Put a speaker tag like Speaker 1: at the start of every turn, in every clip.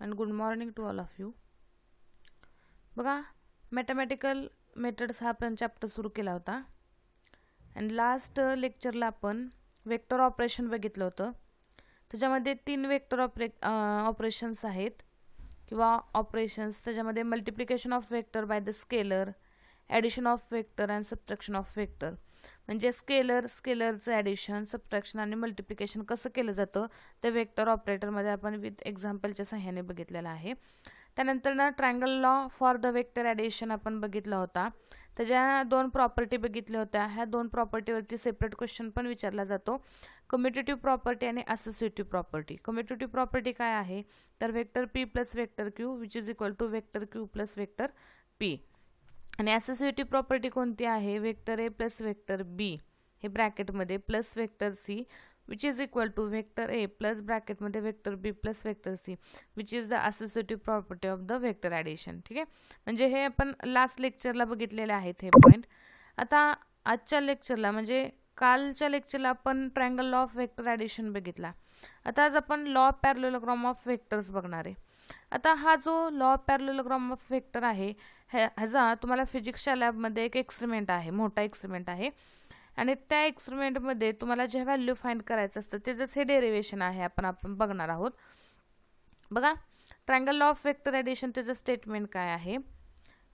Speaker 1: and good morning to all of you. बघा mathematical methods हा आपण चॅप्टर सुरू केला होता अँड लास्ट लेक्चरला आपण वेक्टर ऑपरेशन बघितलं होतं. त्याच्यामध्ये 3 वेक्टर ऑपरेशन्स आहेत किंवा ऑपरेशन्स. त्याच्यामध्ये multiplication of vector by the scalar, addition of vector and subtraction of vector. म्हणजे स्केलरचं ॲडिशन, सबट्रॅक्शन आणि मल्टिप्लिकेशन कसं केलं जातं ते वेक्टर ऑपरेटरमध्ये आपण विथ एक्झाम्पलच्या सहाय्याने बघितलेलं आहे. त्यानंतर ना triangle law for the vector addition आपण बघितला होता. त्याच्या 2 प्रॉपर्टी बघितल्या होत्या. ह्या 2 प्रॉपर्टीवरती सेपरेट क्वेश्चन पण विचारला जातो. कम्युटेटिव्ह प्रॉपर्टी आणि असोसिएटिव्ह प्रॉपर्टी. कम्युटेटिव्ह प्रॉपर्टी काय आहे तर vector P plus vector Q which is equal to vector Q plus vector P. आणि असोसिएटिव्ह प्रॉपर्टी कोणती आहे vector A plus vector B हे ब्रॅकेटमध्ये plus vector C which is equal to vector A plus ब्रॅकेटमध्ये vector B plus vector C which is the associative property of the vector addition. ठीक आहे, म्हणजे हे आपण लास्ट लेक्चरला बघितलेले आहेत हे पॉईंट. आता आजच्या लेक्चरला म्हणजे कालच्या लेक्चरला आपण triangle law of vector addition बघितला. आता आज आपण law of parallelogram of vectors बघणार आहे. आता हा जो law of parallelogram of vector आहे ह्याचा तुम्हाला फिजिक्सच्या लॅबमध्ये एक एक्सपेरिमेंट आहे, मोठा एक्सपेरिमेंट आहे. आणि त्या एक्सपेरिमेंटमध्ये तुम्हाला जे व्हॅल्यू फाइंड करायचं असतं त्याचंच हे डेरिव्हेशन आहे आपण बघणार आहोत. बघा triangle law of vector addition त्याचं स्टेटमेंट काय आहे.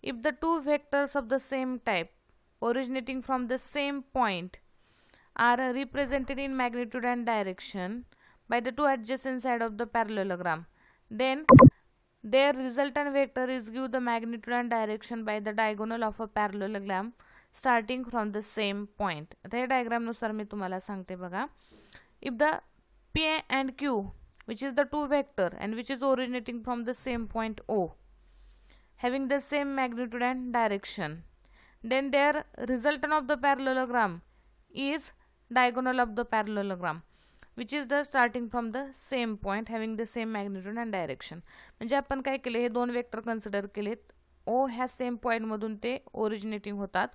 Speaker 1: If the 2 vectors of the same type originating from the same point are represented in magnitude and direction by the 2 adjacent side of the parallelogram, then their resultant vector is give the magnitude and direction by the diagonal of a parallelogram starting from the same point. आता या diagram नुसार मी तुम्हाला सांगते बघा. If the P and Q which is the 2 vector and which is originating from the same point O having the same magnitude and direction, then their resultant of the parallelogram is diagonal of the parallelogram which is the starting from the same point having the same magnitude and direction. म्हणजे आपण काय केले हे 2 vector consider केलेत. ओ ह्या same point मधून ते originating होतात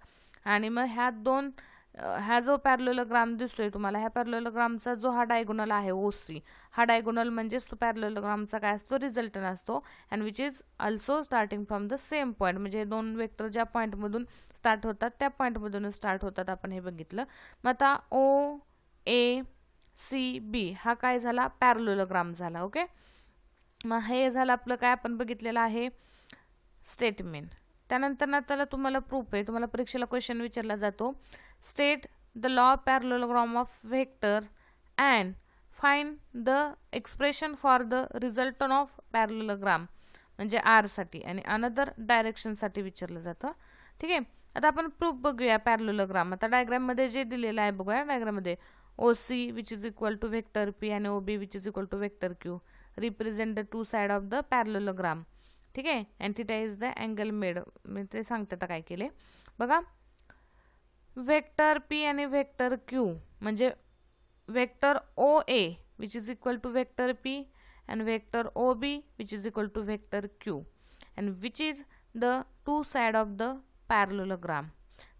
Speaker 1: आणि मग ह्या जो पॅरलेलोग्राम दिसतोय तुम्हाला ह्या पॅरलेलोग्रामचा जो हा डायगोनल आहे ओसी, हा डायगोनल म्हणजेच तो पॅरलेलोग्रामचा काय असतो रिझल्टंट असतो and which is also starting from the same point. म्हणजे 2 वेक्टर ज्या पॉईंटमधून स्टार्ट होतात त्या पॉईंटमधूनच स्टार्ट होतात आपण हे बघितलं. मग आता ओ ए सी बी हा काय झाला पॅरलेलोग्राम झाला. ओके, मग हे झालं आपलं काय आपण बघितलेलं आहे स्टेटमेंट. त्यानंतर ना त्याला तुम्हाला प्रूफ आहे, तुम्हाला परीक्षेला क्वेश्चन विचारला जातो state the law of parallelogram of vector and find the expression for the resultant of parallelogram म्हणजे आर साठी आणि अनदर डायरेक्शनसाठी विचारलं जातं. ठीक आहे, आता आपण प्रूफ बघूया पॅरलेलोग्राम. आता डायग्राममध्ये जे दिलेलं आहे बघूया. डायग्राममध्ये OC which is equal to vector P and OB which is equal to vector Q represent the 2 side of the parallelogram. ठीक आहे, and theta is the angle made. मी ते सांगते आता काय केले बघा. वेक्टर P आणि वेक्टर Q म्हणजे vector OA which is equal to vector P and vector OB which is equal to vector Q and which is the 2 side of the parallelogram.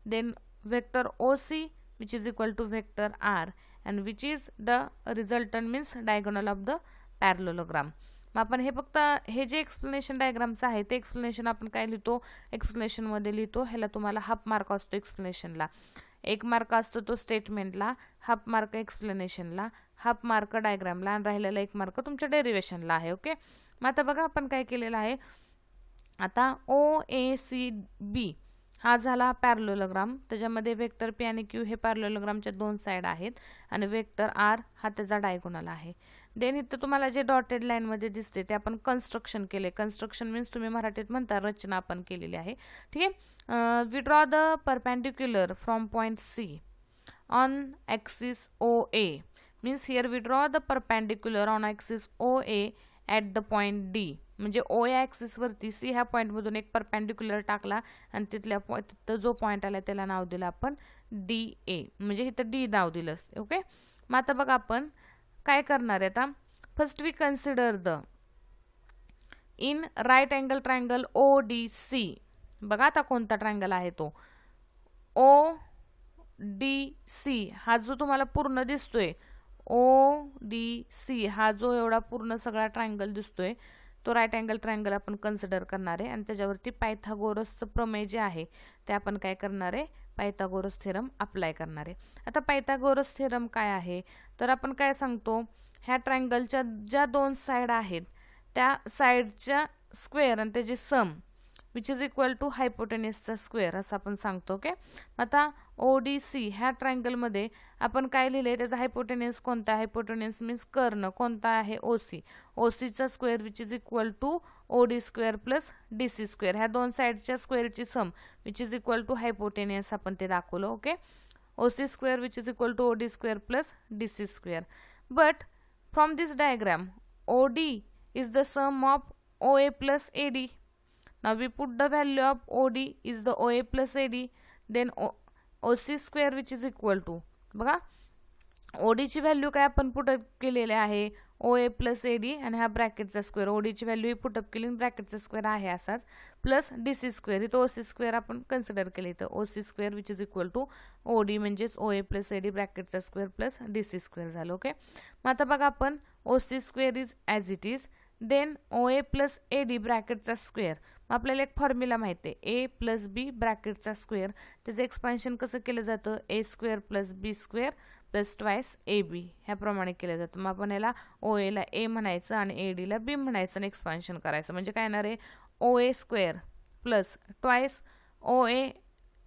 Speaker 1: Then vector OC which is equal to vector R and which is the resultant means diagonal of the parallelogram. मग आपण हे फक्त हे जे explanation डायग्रामचं आहे ते explanation आपण काय लिहितो एक्सप्लेनेशनमध्ये लिहितो. ह्याला तुम्हाला हाफ मार्क असतो एक्सप्लेनेशनला, 1 मार्क असतो तो स्टेटमेंटला, हाफ मार्क एक्सप्लेनेशनला, हाफ मार्क डायग्रामला आणि राहिलेला 1 मार्क तुमच्या डेरिव्हेशनला आहे. ओके, मग आता बघा आपण काय केलेलं आहे. आता ओ ए सी बी हा झाला पॅरलेलोग्राम. त्याच्यामध्ये वेक्टर पी आणि क्यू हे पॅरलेलोग्रामच्या 2 साइड आहेत आणि वेक्टर आर हा त्याचा डायगोनल आहे. देन इथं तुम्हाला जे डॉटेड लाईनमध्ये दिसते ते आपण कन्स्ट्रक्शन केले. कन्स्ट्रक्शन मीन्स तुम्ही मराठीत म्हणता रचना आपण केलेली आहे. ठीक आहे, we draw the perpendicular from point C on axis O A means here we draw the perpendicular on axis O A at the point D. म्हणजे ओ या ॲक्सिसवरती सी ह्या पॉईंटमधून एक परपेंडिक्युलर टाकला आणि तिथं जो पॉईंट आला त्याला नाव दिलं आपण डी ए, म्हणजे इथं डी नाव दिलं. ओके, मग आता बघा आपण काय करणार आहे. आता first we consider the in right angle triangle O D C. बघा आता कोणता ट्रायंगल आहे तो ओ डी सी हा जो तुम्हाला पूर्ण दिसतोय ओ डी सी हा जो एवढा पूर्ण सगळा ट्रायंगल दिसतोय तो राईट अँगल ट्रायंगल आपण कन्सिडर करणार आहे आणि त्याच्यावरती पायथागोरसचं प्रमेय जे आहे ते आपण काय करणार आहे, पायथागोरस थेरम अप्लाय करणार आहे. आता पायथागोरस थेरम काय आहे तर आपण काय सांगतो, ह्या ट्रायंगलच्या ज्या दोन साईड आहेत त्या साईडच्या स्क्वेअर आणि त्याची sum which is equal to हायपोटेनिसचा स्क्वेअर असं आपण सांगतो. ओके, आता ODC ह्या ट्रायंगलमध्ये आपण काय लिहिले, त्याचा हायपोटेनिस कोणता, हायपोटेनिस मीन्स कर्ण कोणता आहे, OC. OCचा square which is equal to OD square plus DC square, ह्या दोन साईडच्या स्क्वेअरची sum which is equal to hypotenuse आपण ते दाखवलं. Okay, OC square which is equal to OD square plus DC square. But from this diagram OD is the sum of OA plus AD. Now we put the value of OD is the OA plus AD. Then OC square which is equal to, बघा OD ची value काय आपण put up केलेले आहे, OA plus AD आणि हा ब्रॅकेटचा square. OD ची व्हॅल्यू ही पुटअप केली, ब्रॅकेटचा स्क्वेअर आहे असाच, प्लस DC स्क्वेअर. इथं OC स्क्वेअर आपण कन्सिडर केले, इथं OC square which is equal to OD म्हणजेच OA प्लस AD ब्रॅकेटचा स्क्वेअर प्लस DC स्क्वेअर झालं. ओके, मग आता बघा आपण OC square is as it is, then OA plus AD ब्रॅकेटचा स्क्वेअर. मग आपल्याला एक फॉर्म्युला माहिती आहे, A प्लस B ब्रॅकेटचा स्क्वेअर, त्याचं एक्सपान्शन कसं केलं जातं, A square plus B square plus twice AB ह्याप्रमाणे केलं जातं. मग आपण याला OA ला A म्हणायचं आणि AD ला B म्हणायचं आणि एक्सपान्शन करायचं, म्हणजे काय येणार आहे, OA square plus twice OA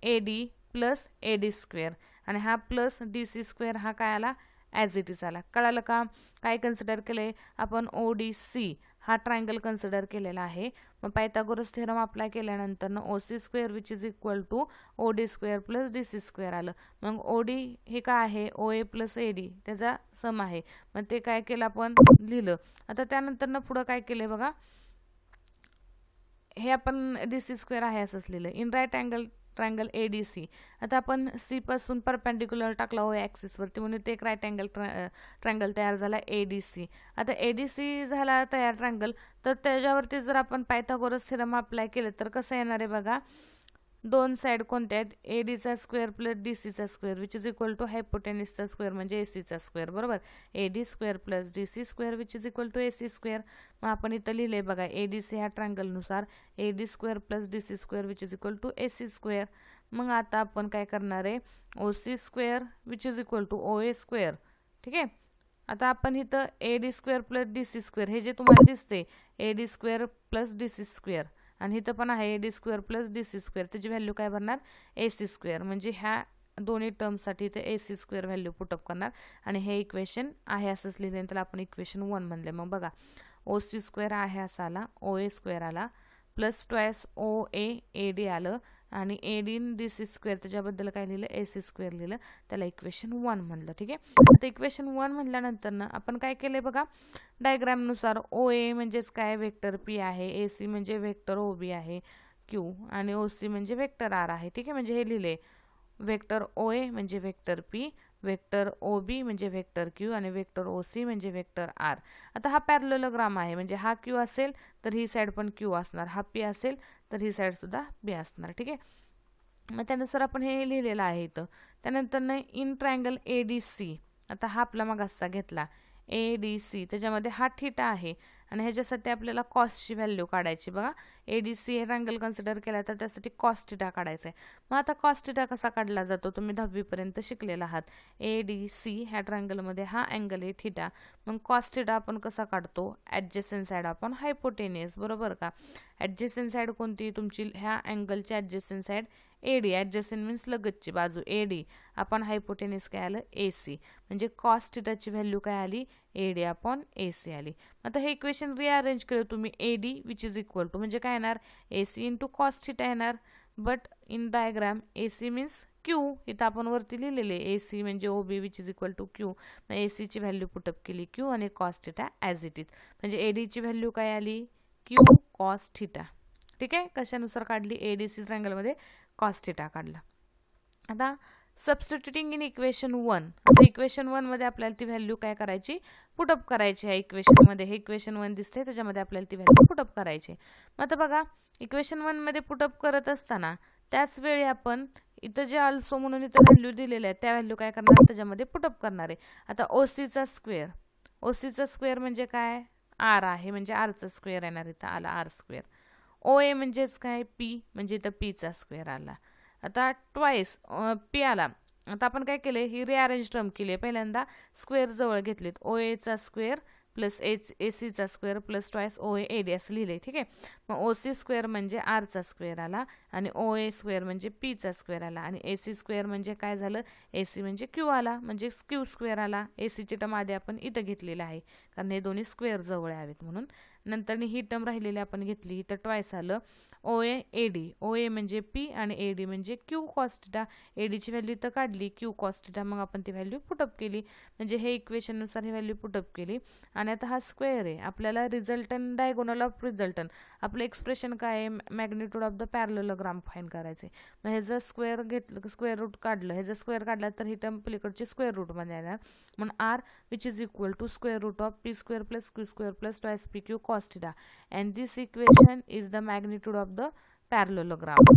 Speaker 1: AD plus AD square आणि हा प्लस DC स्क्वेअर हा काय आला, ॲज इट इज आला. कळालं का, काय कन्सिडर केलंय आपण, ODC हा ट्रायंगल कन्सिडर केलेला आहे. मग पायथागोरस थेरम अप्लाय केल्यानंतर OC square which is equal to OD square plus DC square आलं. मग OD हे काय आहे, OA प्लस AD त्याचा सम आहे, मग ते काय केलं आपण लिहिलं. आता त्यानंतर पुढं काय केलंय बघा, हे आपण DC स्क्वेअर आहे असंच लिहिलं. In right angle triangle ADC, आता आपण C पासून परपेंडिक्युलर टाकला OA ॲक्सिस वरती, म्हणून ते एक राईट अँगल ट्रायंगल तयार झाला ADC. आता ADC झाला तयार ट्रायंगल, तर त्याच्यावरती जर आपण पायथागोरस थेरम अप्लाय केलं तर कसं येणार आहे बघा, दोन साईड कोणत्या आहेत, ADचा स्क्वेअर प्लस DCचा square which is equal to हायपोटेनिसचा स्क्वेअर म्हणजे ACचा स्क्वेअर, बरोबर, AD square plus DC square which is equal to AC square. मग आपण इथं लिहिले बघा, ADC ह्या ट्रायंगलनुसार AD square plus DC square which is equal to AC square. मग आता आपण काय करणार आहे, OC square which is equal to OA square. ठीक आहे, आता आपण इथं AD square plus DC square हे जे तुम्हाला दिसते AD square plus DC square आणि इथं पण आहे AD square plus DC square, त्याची व्हॅल्यू काय भरणार, AC स्क्वेअर. म्हणजे ह्या दोन्ही टर्मसाठी इथे AC स्क्वेअर व्हॅल्यू पुटअप करणार आणि हे इक्वेशन आहे असंच लिहिले, त्याला आपण इक्वेशन 1 म्हणले. मग बघा OC स्क्वेअर आहे असा आला, OA स्क्वेअर आला प्लस ट्वाईस OA AD आलं आणि AD DC स्क्वेअर त्याच्याबद्दल काय लिहिलं, AC स्क्वेअर लिहिलं, त्याला इक्वेशन 1 म्हणलं. ठीक आहे, आता इक्वेशन 1 म्हणल्यानंतर ना आपण काय केलंय बघा, डायग्रामनुसार OA म्हणजेच काय, वेक्टर P आहे, AC म्हणजे वेक्टर OB आहे Q आणि OC म्हणजे वेक्टर R आहे. ठीक आहे, म्हणजे हे लिहिले वेक्टर OA म्हणजे वेक्टर P, वेक्टर OB म्हणजे वेक्टर Q आणि वेक्टर OC म्हणजे वेक्टर R. आता हा पॅरलेलोग्राम आहे, म्हणजे हा Q असेल तर ही साईड पण Q असणार, हा P असेल तर ही साईड सुद्धा B असणार. ठीक आहे, मग त्यानुसार आपण हे लिहिलेलं आहे इथं. त्यानंतर इन ट्रायंगल ADC, आता हा आपला मागासचा घेतला ADC, त्याच्यामध्ये हा थीटा आहे आणि ह्याच्यासाठी आपल्याला कॉस्टची व्हॅल्यू काढायची. बघा ADC हे ट्रायंगल कन्सिडर केला तर त्यासाठी कॉस्ट थीटा काढायचा आहे. मग आता कॉस्ट थीटा कसा काढला जातो, तुम्ही 10वी पर्यंत शिकलेला आहात. ADC ह्या ट्रायंगलमध्ये हा अँगल आहे थीटा, मग कॉस्ट थीटा आपण कसा काढतो, ॲडजेसंट साईड आपण हायपोटेनियस, बरोबर का. ॲडजेसंट साईड कोणती तुमची, ह्या अँगलची ॲडजेसंट साईड AD, ॲडजेसंट मीन्स लगतची बाजू AD, आपण हायपोटेनिस काय आलं AC, म्हणजे कॉस्ट थीटाची व्हॅल्यू काय आली, AD अपॉन AC आली. आता हे इक्वेशन रिअरेंज केलं तुम्ही, AD which is equal to म्हणजे काय येणार, AC इंटू कॉस्ट थीटा येणार. But in diagram AC means Q, इथं आपण वरती लिहिलेले AC म्हणजे OB which is equal to Q, मग AC ची व्हॅल्यू पुटअप केली Q आणि cos theta as it is, म्हणजे AD ची व्हॅल्यू काय आली, Q कॉस्ट थीटा. ठीक आहे, कशानुसार काढली, ADC ट्रायंगलमध्ये कॉस्ट थीटा काढला. आता सबस्टिट्युटिंग इन इक्वेशन 1, आता इक्वेशन 1 मध्ये आपल्याला ती व्हॅल्यू काय करायची, पुटअप करायची आहे. इक्वेशन मध्ये हे इक्वेशन 1 दिसते, त्याच्यामध्ये आपल्याला ती व्हॅल्यू पुटअप करायची. मग आता बघा इक्वेशन 1 मध्ये पुटअप करत असताना त्याच वेळी आपण इथं जे अल्सो म्हणून इथं व्हॅल्यू दिलेल्या आहेत त्या व्हॅल्यू काय करणार, त्याच्यामध्ये पुटअप करणार आहे. आता OCचा स्क्वेअर, OCचा स्क्वेअर म्हणजे काय, आर आहे म्हणजे आरचा स्क्वेअर येणार, इथं आला आर स्क्वेअर. ओ ए म्हणजेच काय पी, म्हणजे इथं पीचा स्क्वेअर आला. आता ट्वाईस पी आला. आता आपण काय केले, ही रिअरेंज टर्म केली. पहिल्यांदा स्क्वेअर जवळ घेतलेत, ओ एचा स्क्वेअर प्लस ए सीचा square plus twice O A D असं लिहिले. ठीक आहे, मग ओ सी स्क्वेअर म्हणजे आरचा स्क्वेअर आला आणि ओ ए स्क्वेअर म्हणजे पीचा स्क्वेअर आला आणि ए सी स्क्वेअर म्हणजे काय झालं, ए सी म्हणजे क्यू आला, म्हणजे क्यू स्क्वेअर आला. ए सीची टर्म आधी आपण इथं घेतलेलं आहे कारण हे दोन्ही स्क्वेअर जवळ यावेत म्हणून. नंतर ही टर्म राहिलेली आपण घेतली, इथं ट्वाईस आलं. ओ ए ए डी, ओ ए म्हणजे पी आणि ए डी म्हणजे क्यू कॉस थिटा. ए डीची व्हॅल्यू तर काढली, क्यू कॉस थिटा, मग आपण ती व्हॅल्यू पुटअप केली. म्हणजे हे इक्वेशननुसार ही व्हॅल्यू पुटअप केली. आणि आता हा स्क्वेअर आहे, आपल्याला रिझल्टंट डायगोनल ऑफ रिझल्टंट आपलं एक्सप्रेशन काय आहे, magnitude of the parallelogram find करायचे. मग ह्याचं स्क्वेअर घेतलं, स्क्वेअर रूट काढलं, ह्याचं स्क्वेअर काढला तर ही टर्म पलीकडची स्क्वेअर रूटमध्ये येणार. म्हणून R which is equal to square root of P square plus Q square plus twice P Q cos theta. And this equation is the magnitude of the parallelogram.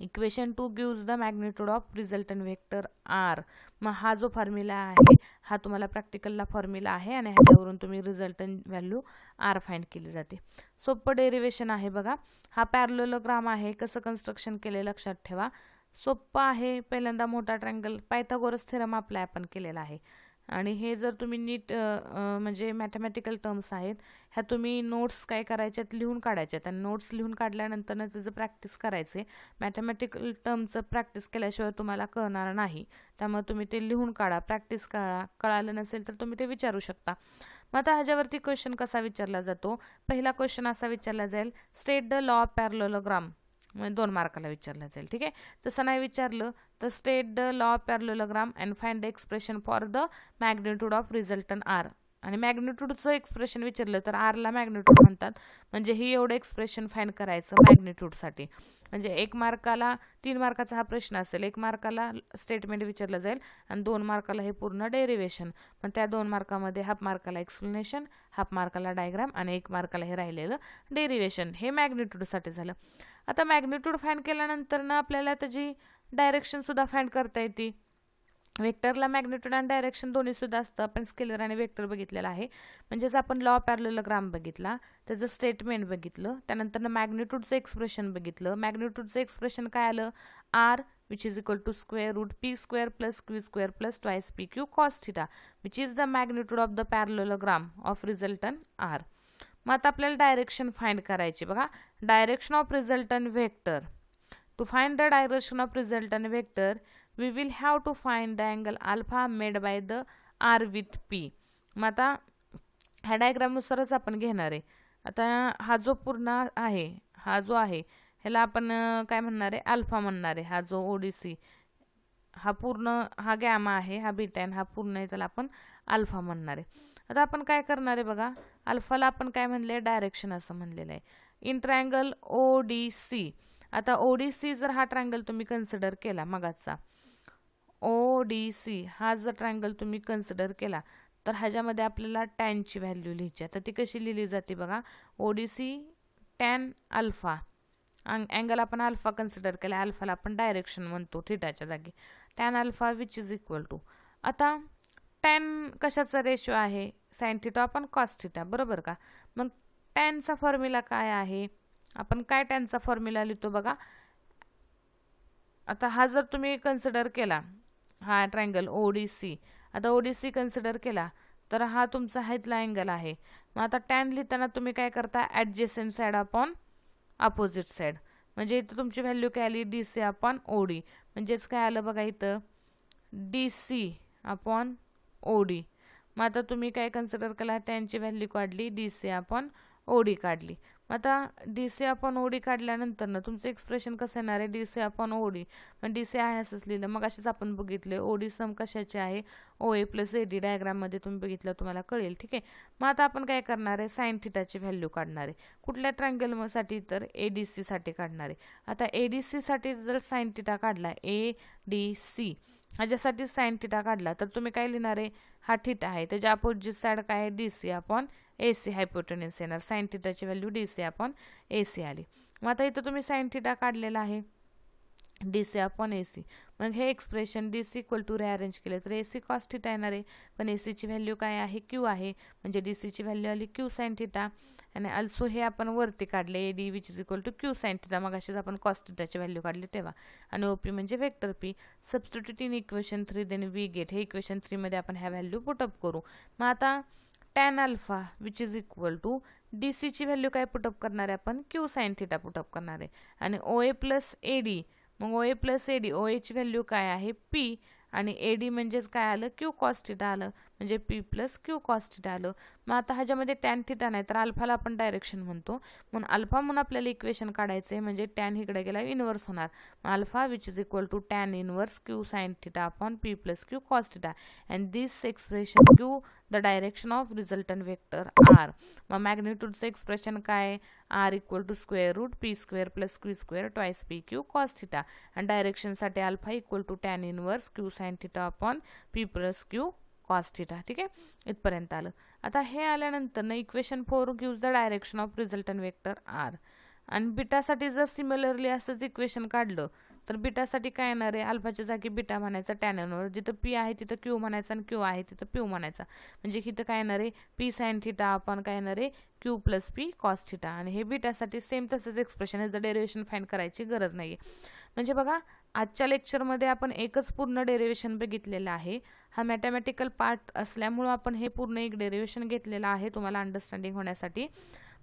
Speaker 1: Equation 2 gives the magnitude of resultant vector R. मग हा जो formula आहे हा तुम्हाला प्रॅक्टिकलला formula आहे आणि ह्याच्यावरून तुम्ही रिझल्टंट व्हॅल्यू आर फाइंड केली जाते. सोपं डेरिवेशन आहे बघा. हा पॅरलोग्राम आहे, कसं कन्स्ट्रक्शन केले लक्षात ठेवा. सोपं आहे. पहिल्यांदा मोठा ट्रायंगल, पायथागोरस थेरम अप्लाय आपण केलेला आहे. आणि हे जर तुम्ही नीट म्हणजे मॅथमॅटिकल टर्म्स आहेत, ह्या तुम्ही नोट्स काय करायच्यात, लिहून काढायच्यात आणि नोट्स लिहून काढल्यानंतर त्याचं प्रॅक्टिस करायचे. मॅथमॅटिकल टर्मचं प्रॅक्टिस केल्याशिवाय तुम्हाला कळणार नाही, त्यामुळे तुम्ही ते लिहून काढा, प्रॅक्टिस करा. कळालं नसेल तर तुम्ही ते विचारू शकता. मग आता ह्याच्यावरती क्वेश्चन कसा विचारला जातो, पहिला क्वेश्चन असा विचारला जाईल, state the law of parallelogram, म्हणजे 2 मार्काला विचारलं जाईल. ठीक आहे, तसं नाही विचारलं तर state the law of parallelogram and find the expression for the magnitude of resultant R. आणि मॅग्निट्यूडचं एक्सप्रेशन विचारलं तर आरला मॅग्निट्यूड म्हणतात, म्हणजे ही एवढं एक्सप्रेशन फाइंड करायचं मॅग्निट्यूडसाठी. म्हणजे 1 मार्काला 3 मार्काचा हा प्रश्न असेल, 1 मार्काला स्टेटमेंट विचारलं जाईल आणि 2 मार्काला हे पूर्ण डेरिवेशन. पण त्या 2 मार्कामध्ये हाफ मार्काला एक्सप्लेनेशन, हाफ मार्काला डायग्राम आणि 1 मार्काला हे राहिलेलं डेरिवेशन. हे मॅग्निट्यूडसाठी झालं. आता मॅग्निट्यूड फाइंड केल्यानंतर ना आपल्याला त्याची डायरेक्शन सुद्धा फाइंड करता येते. वेक्टरला मॅग्निट्यूड आणि डायरेक्शन दोन्ही सुद्धा असतं. आपण स्केलर आणि वेक्टर बघितलेला आहे, म्हणजेच आपण लॉ पॅरलोग्राम बघितला, त्याचं स्टेटमेंट बघितलं, त्यानंतर मॅग्निट्यूडचं एक्सप्रेशन बघितलं. मॅग्निट्यूडचं एक्सप्रेशन काय आलं, R which is equal to square root P square plus Q square plus twice P Q cos theta which is the magnitude of the parallelogram of resultant R. मग आता आपल्याला direction find करायची बघा. Direction of resultant vector, to find the direction of resultant vector we will have to find the angle alpha made by the r with p. मग आता ह्या डायग्रामनुसारच आपण घेणार आहे. आता हा जो पूर्ण आहे, हा जो आहे ह्याला आपण काय म्हणणार आहे, अल्फा म्हणणार आहे. हा जो ओडीसी, हा पूर्ण, हा गॅमा आहे, हा बीटा आहे, हा पूर्ण आहे, त्याला आपण अल्फा म्हणणार आहे. आता आपण काय करणार आहे बघा, अल्फाला आपण काय म्हणले, डायरेक्शन असं म्हणलेलं आहे. In triangle O D C. आता ओ डी सी जर हा ट्रायंगल तुम्ही कन्सिडर केला, मगाचा ओ डी सी हा जर ट्रायंगल तुम्ही कन्सिडर केला तर ह्याच्यामध्ये आपल्याला टॅनची व्हॅल्यू लिहायची. आता ती कशी लिहिली जाते बघा, O D C tan alpha, angle आपण अल्फा कन्सिडर केला, अल्फाला आपण डायरेक्शन म्हणतो थिटाच्या जागी, tan alpha which is equal to. आता टॅन कशाचा रेशो आहे, साइन थिटा आपण कॉस थिटा, बरोबर का. मग टॅनचा फॉर्म्युला काय आहे, आपण काय टॅनचा फॉर्म्युला लिहितो बघा. आता हा जर तुम्ही कन्सिडर केला, हा ट्रायंगल ओ डी सी, आता ओ डी सी कन्सिडर केला तर हा तुमचा हाईतला अँगल आहे. मग आता टॅन लिहिताना तुम्ही काय करता, adjacent side upon opposite side, म्हणजे इथं तुमची व्हॅल्यू काय आली, D C upon O D, म्हणजेच काय आलं बघा इथं, D C upon O D. मग आता तुम्ही काय कन्सिडर केला, टॅनची व्हॅल्यू काढली, D C upon O D काढली. मग आता D C upon O D काढल्यानंतर ना तुमचं एक्सप्रेशन कसं येणार आहे, D C upon O D. मग डी सी आहे असंच लिहिलं. मग असेच आपण बघितले ओ डी सम कशाचे आहे, ओ ए प्लस ए डी, डायग्राममध्ये तुम्ही बघितलं तुम्हाला कळेल. ठीक आहे, मग आता आपण काय करणार आहे, साइन थिटाची व्हॅल्यू काढणार आहे. कुठल्या ट्रायंगलसाठी तर ए डी सीसाठी काढणार आहे. आता ए डी सीसाठी जर साइन थिटा काढला, ए डी सी ह्याच्यासाठी साइन थिटा काढला तर तुम्ही काय लिहिणार आहे, हा थिटा आहे, त्याच्या अपोजिट साईड काय आहे, D C upon A C hypotenuse येणार. साइन थिटाची value D C upon A C आली. मग आता इथं तुम्ही साइन थिटा काढलेला आहे, DC अपॉन AC. मग हे expression DC equal to rearrange केलं तर AC कॉस थिटा येणार आहे, पण AC ची व्हॅल्यू काय आहे, Q आहे, म्हणजे DC ची व्हॅल्यू आली Q साइन थिटा. आणि अल्सो हे आपण वरती काढले AD which is equal to Q sine theta, मग अशीच आपण कॉस थिटाची व्हॅल्यू काढली तेव्हा. आणि OP म्हणजे vector P. Substitute in equation 3 then we get, हे इक्वेशन 3 मध्ये आपण ह्या व्हॅल्यू पुटअप करू. मग आता tan alpha which is equal to DC ची व्हॅल्यू काय पुटअप करणार आहे आपण, Q साइन थिटा पुटअप करणार आहे. आणि OA प्लस AD, मग OA प्लस AD, OA ची व्हॅल्यू काय आहे P, आणि AD म्हणजेच काय आलं Q कॉस थिटा आलं, म्हणजे P plus Q cos theta आलं. मग आता ह्याच्यामध्ये टॅन थिटा नाही तर अल्फाला आपण डायरेक्शन म्हणतो, म्हणून अल्फा म्हणून आपल्याला इक्वेशन काढायचं आहे, म्हणजे टॅन इकडे गेला इनवर्स होणार. Alpha which is equal to tan inverse Q sine theta upon P plus Q cos theta. And this expression give the direction of resultant vector R. मग मॅग्निट्यूडचं एक्सप्रेशन काय, R equal to square root P square plus Q square twice P Q cos theta. आणि डायरेक्शनसाठी alpha equal to tan inverse Q sine theta upon P plus Q cos theta. ठीक आहे, इथपर्यंत आलं. आता हे आल्यानंतर ना equation 4 gives the direction of resultant vector R. आणि बीटासाठी जर सिमिलरली असंच इक्वेशन काढलं तर बीटासाठी काय येणार आहे, अल्फाच्या जागी बीटा म्हणायचा टॅन इनवर्स, जिथं P आहे तिथं Q म्हणायचा आणि Q आहे तिथं P म्हणायचा, म्हणजे इथं काय येणार आहे P साइन थिटा आपण काय येणार आहे Q plus P cos theta. आणि हे बीटासाठी सेम तसंच एक्सप्रेशन, ह्याचं डेरिव्हेशन फाइंड करायची गरज नाही आहे. म्हणजे बघा आजच्या लेक्चरमध्ये आपण एकच पूर्ण डेरिव्हेशन बघितलेलं आहे. हा मॅथमॅटिकल पार्ट असल्यामुळं आपण हे पूर्ण एक डेरिव्हेशन घेतलेलं आहे तुम्हाला अंडरस्टँडिंग होण्यासाठी.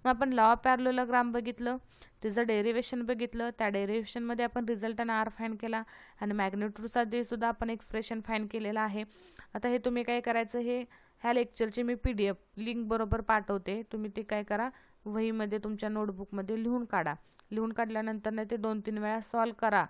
Speaker 1: मग आपण लॉ ऑफ पॅरलोग्राम बघितलं, त्याचं डेरिव्हेशन बघितलं, त्या डेरिव्हेशनमध्ये आपण रिझल्ट आणि R फाइंड केला, आणि मॅग्निट्यूडसाठी सुद्धा आपण एक्सप्रेशन फाइंड केलेलं आहे. आता हे तुम्ही काय करायचं, हे ह्या लेक्चरची मी PDF लिंक बरोबर पाठवते, तुम्ही ते काय करा वहीमध्ये तुमच्या नोटबुकमध्ये लिहून काढा. लिहून काढल्यानंतर ते 2-3 वेळा सॉल्व करा,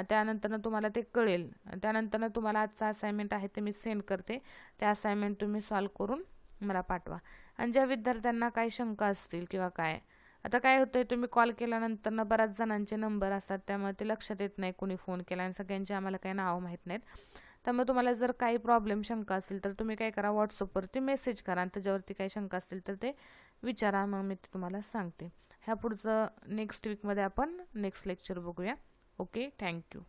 Speaker 1: त्यानंतर तुम्हाला ते कळेल. त्यानंतर तुम्हाला आजचा असाइनमेंट आहे ते मी सेंड करते, ते असाइनमेंट तुम्ही सॉल्व करून मला पाठवा. आणि ज्या विद्यार्थ्यांना काही शंका असतील किंवा काय, आता काय होतंय तुम्ही कॉल केल्यानंतर ना बऱ्याच जणांचे नंबर असतात, त्यामुळे ते लक्षात येत नाही कोणी फोन केला, आणि सगळ्यांचे आम्हाला काही नावं माहीत नाहीत. त्यामुळे तुम्हाला जर काही प्रॉब्लेम शंका असेल तर तुम्ही काय करा, व्हॉट्सअपवरती मेसेज करा आणि त्याच्यावरती काही शंका असतील तर ते विचारा, मग मी तुम्हाला सांगते. ह्या पुढचं नेक्स्ट वीकमध्ये आपण नेक्स्ट लेक्चर बघूया. Okay, thank you.